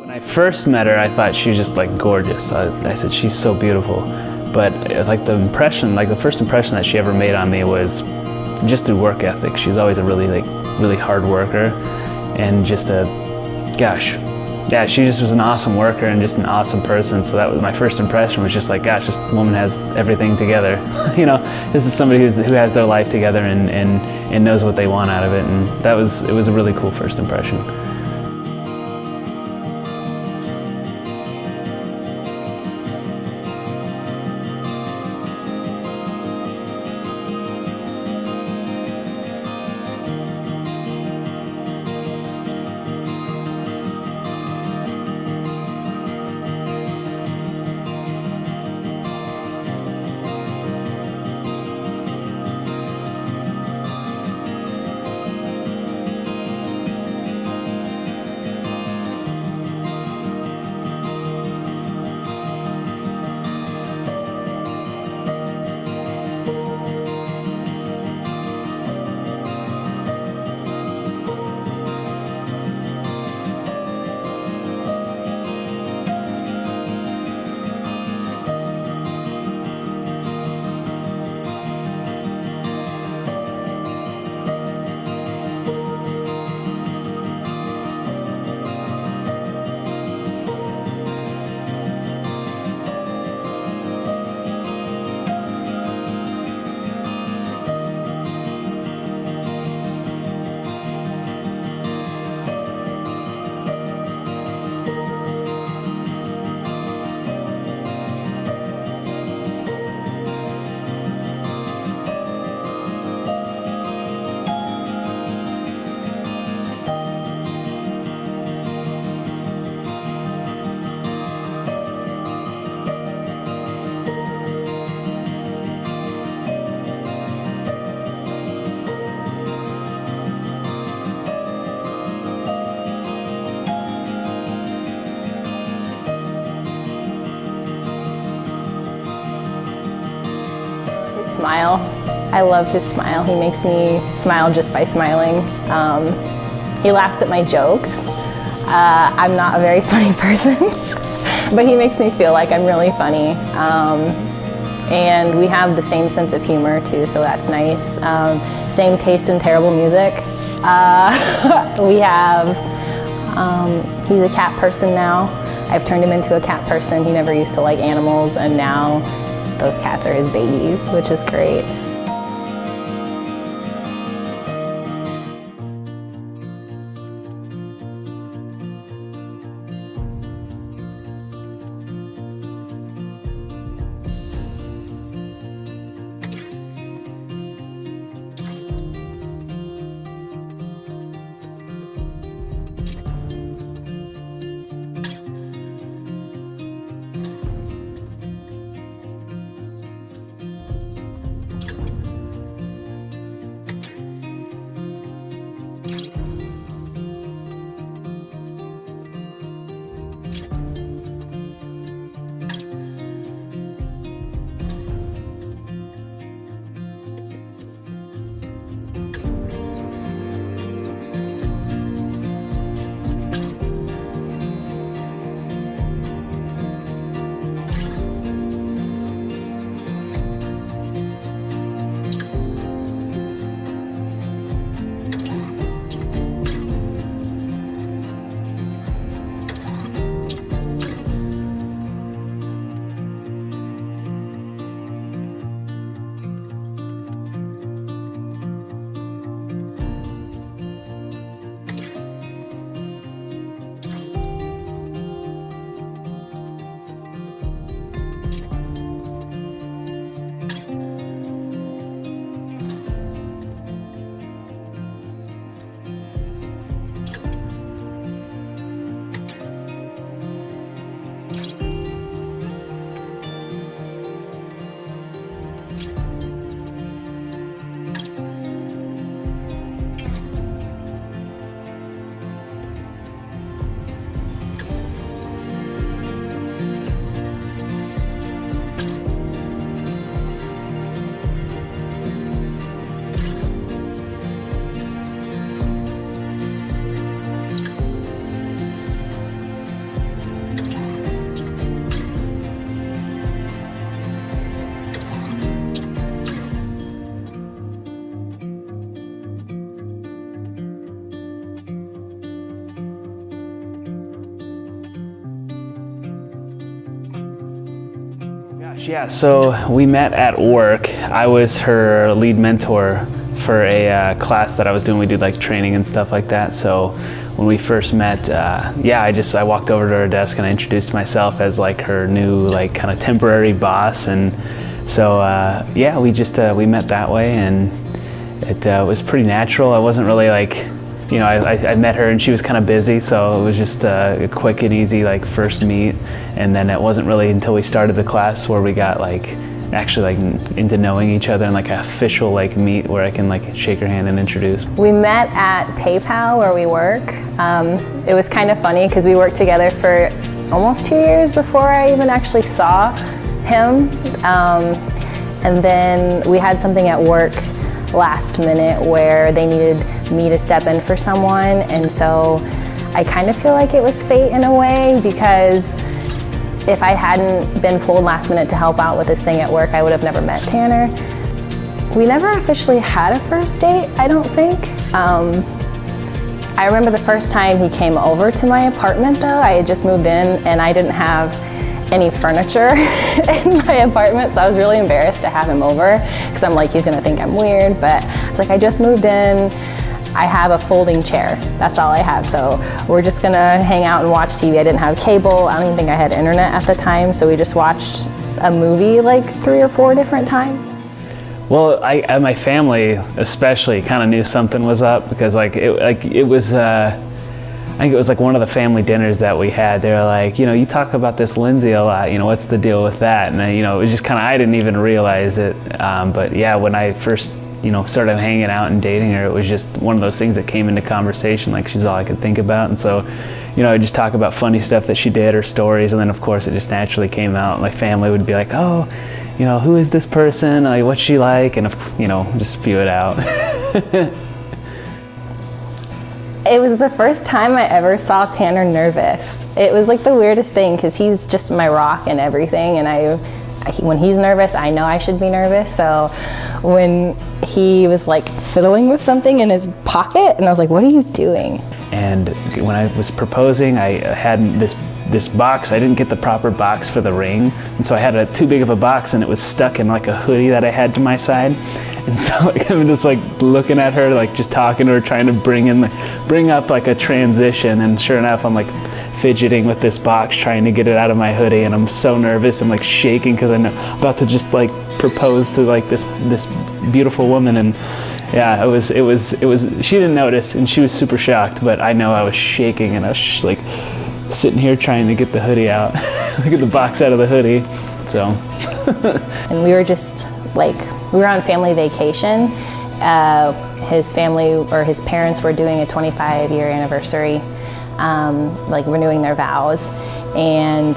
When I first met her, I thought she was just like gorgeous. I said, she's so beautiful. But like the first impression that she ever made on me was just through work ethic. She was always a really hard worker, and just yeah, she just was an awesome worker and just an awesome person. So that was my first impression, was just like, gosh, this woman has everything together. You know, this is somebody who has their life together and knows what they want out of it. And it was a really cool first impression. Smile. I love his smile. He makes me smile just by smiling. He laughs at my jokes. I'm not a very funny person, but he makes me feel like I'm really funny. And we have the same sense of humor too, so that's nice. Same taste in terrible music. He's a cat person now. I've turned him into a cat person. He never used to like animals, and now those cats are his babies, which is great. Yeah, so we met at work. I was her lead mentor for a class that I was doing. We did like training and stuff like that. So when we first met, I walked over to her desk and I introduced myself as like her new like kind of temporary boss. And so we met that way, and it was pretty natural. I wasn't really like, I met her and she was kind of busy, so it was just a quick and easy like first meet. And then it wasn't really until we started the class where we got like actually like into knowing each other and like an official like meet where I can like shake her hand and introduce. We met at PayPal where we work. It was kind of funny because we worked together for almost 2 years before I even actually saw him. And then we had something at work last minute where they needed me to step in for someone, and so I kind of feel like it was fate in a way, because if I hadn't been pulled last minute to help out with this thing at work, I would have never met Tanner. We never officially had a first date, I don't think. I remember the first time he came over to my apartment though. I had just moved in and I didn't have any furniture in my apartment, so I was really embarrassed to have him over because I'm like, he's gonna think I'm weird, but I was like, I just moved in, I have a folding chair, that's all I have, so we're just gonna hang out and watch TV. I didn't have cable, I don't even think I had internet at the time, so we just watched a movie like 3 or 4 different times. Well, my family especially kind of knew something was up, because it was I think it was like one of the family dinners that we had. They were like, you talk about this Lindsey a lot, what's the deal with that? And it was just kind of, I didn't even realize it. But yeah, when I first, started hanging out and dating her, it was just one of those things that came into conversation, like she's all I could think about. And so, I'd just talk about funny stuff that she did or stories. And then of course it just naturally came out. My family would be like, oh, who is this person? Like, what's she like? And, just spew it out. It was the first time I ever saw Tanner nervous. It was like the weirdest thing because he's just my rock and everything, and when he's nervous, I know I should be nervous. So when he was like fiddling with something in his pocket, and I was like, what are you doing? And when I was proposing, I had this box. I didn't get the proper box for the ring, and so I had too big of a box, and it was stuck in like a hoodie that I had to my side. And so I'm just like looking at her, like just talking to her, trying to bring up like a transition. And sure enough, I'm like fidgeting with this box, trying to get it out of my hoodie. And I'm so nervous. I'm like shaking because I'm about to just like propose to like this beautiful woman. And yeah, it was, she didn't notice and she was super shocked, but I know I was shaking and I was just like sitting here trying to get the hoodie out, get the box out of the hoodie. So. And we were just like, we were on family vacation. His family or his parents were doing a 25-year anniversary, like renewing their vows. And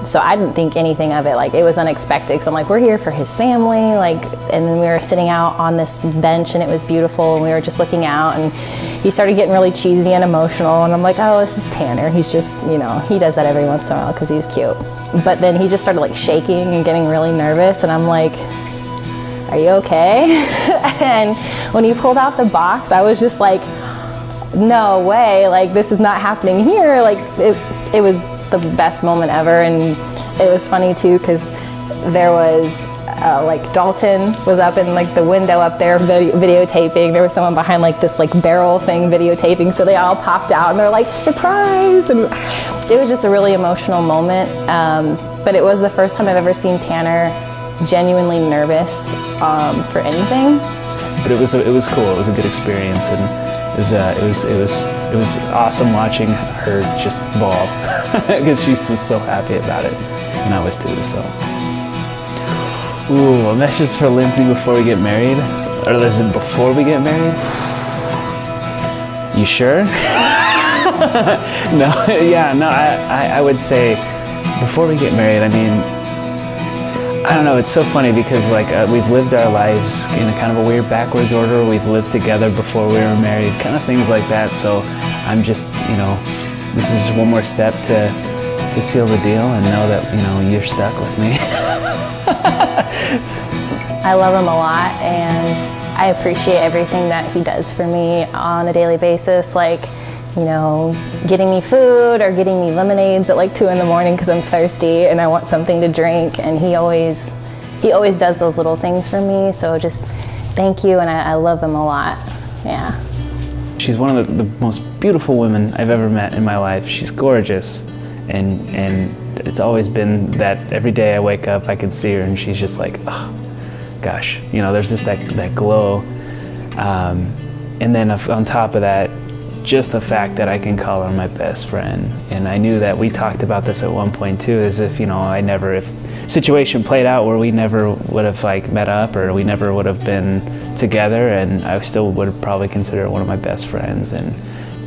so I didn't think anything of it. Like, it was unexpected. Cause I'm like, we're here for his family. Like, and then we were sitting out on this bench and it was beautiful. And we were just looking out and he started getting really cheesy and emotional. And I'm like, oh, this is Tanner. He's just, he does that every once in a while cause he's cute. But then he just started like shaking and getting really nervous. And I'm like, are you okay? And when he pulled out the box, I was just like, no way, like this is not happening here. Like it was the best moment ever. And it was funny too, because there was like Dalton was up in like the window up there videotaping. There was someone behind like this like barrel thing videotaping. So they all popped out and they're like, surprise. And it was just a really emotional moment. But it was the first time I've ever seen Tanner genuinely nervous for anything. But it was cool. It was a good experience, and it was awesome watching her just bawl because she was so happy about it, and I was too. So, ooh, a message for Lindsey before we get married, or is it before we get married? You sure? No, yeah, no. I would say before we get married. I mean, I don't know, it's so funny because like we've lived our lives in a kind of a weird backwards order. We've lived together before we were married, kind of things like that. So I'm just, this is just one more step to seal the deal and know that, you're stuck with me. I love him a lot and I appreciate everything that he does for me on a daily basis. Like, you know, getting me food or getting me lemonades at like 2 in the morning because I'm thirsty and I want something to drink. And he always does those little things for me. So just thank you, and I love him a lot. Yeah. She's one of the most beautiful women I've ever met in my life. She's gorgeous, and it's always been that every day I wake up I can see her and she's just like, oh gosh, you know, there's just that glow. And then on top of that, just the fact that I can call her my best friend. And I knew that we talked about this at one point too, as if, you know, if situation played out where we never would have like met up or we never would have been together, and I still would probably consider her one of my best friends. And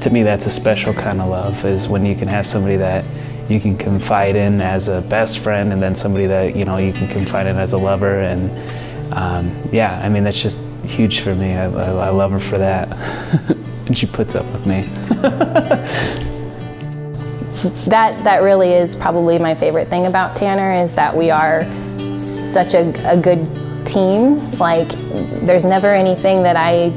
to me, that's a special kind of love, is when you can have somebody that you can confide in as a best friend, and then somebody that, you know, you can confide in as a lover. And yeah, I mean, that's just huge for me. I love her for that. And she puts up with me. That really is probably my favorite thing about Tanner, is that we are such a good team. Like, there's never anything that I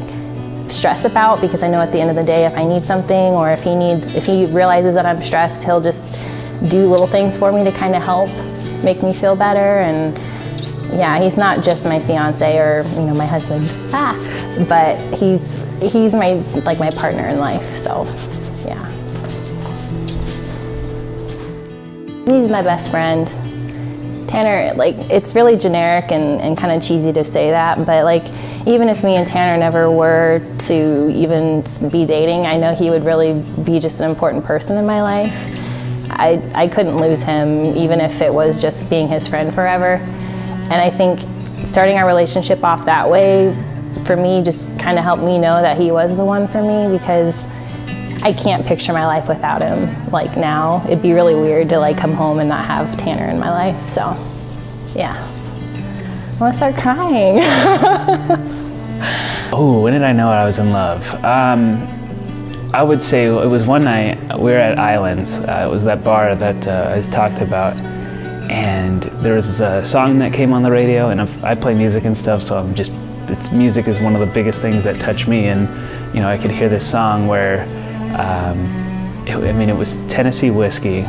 stress about, because I know at the end of the day, if I need something, or if he realizes that I'm stressed, he'll just do little things for me to kind of help make me feel better. And yeah, he's not just my fiance or, you know, my husband, but he's my partner in life. So yeah, he's my best friend. Tanner, like, it's really generic and kind of cheesy to say that, but like, even if me and Tanner never were to even be dating, I know he would really be just an important person in my life. I couldn't lose him, even if it was just being his friend forever. And I think starting our relationship off that way, for me, just kind of helped me know that he was the one for me, because I can't picture my life without him. Like, now, it'd be really weird to like come home and not have Tanner in my life. So, yeah. I want to start crying. Oh, when did I know I was in love? I would say it was one night we were at Islands. It was that bar that I talked about, and there was a song that came on the radio, and I play music and stuff, so music is one of the biggest things that touch me. And you know, I could hear this song where, it was Tennessee Whiskey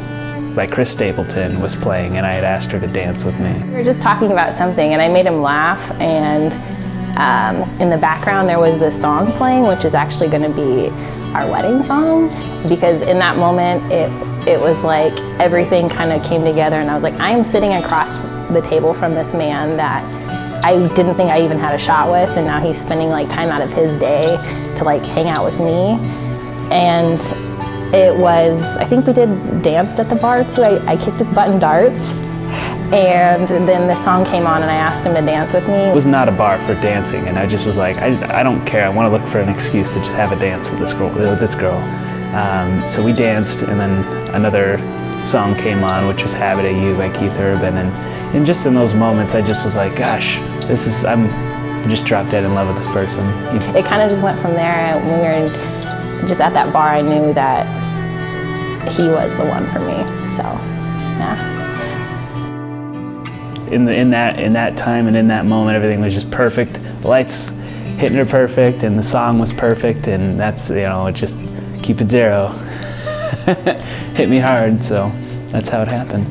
by Chris Stapleton was playing, and I had asked her to dance with me. We were just talking about something, and I made him laugh, and in the background there was this song playing, which is actually going to be our wedding song, because in that moment it was like everything kind of came together, and I was like, I am sitting across the table from this man that I didn't think I even had a shot with, and now he's spending like time out of his day to like hang out with me. And it was, I think we danced at the bar too. I kicked his butt in darts, and then the song came on and I asked him to dance with me. It was not a bar for dancing, and I just was like, I don't care. I want to look for an excuse to just have a dance with this girl. So we danced, and then another song came on, which was Habit of You by Keith Urban. And just in those moments, I just was like, gosh, I'm just dropped dead in love with this person. It kind of just went from there. When we were just at that bar, I knew that he was the one for me. So, yeah. In that time and in that moment, everything was just perfect. The lights hitting her perfect, and the song was perfect, and that's, you know, just keep it 0. Hit me hard, so that's how it happened.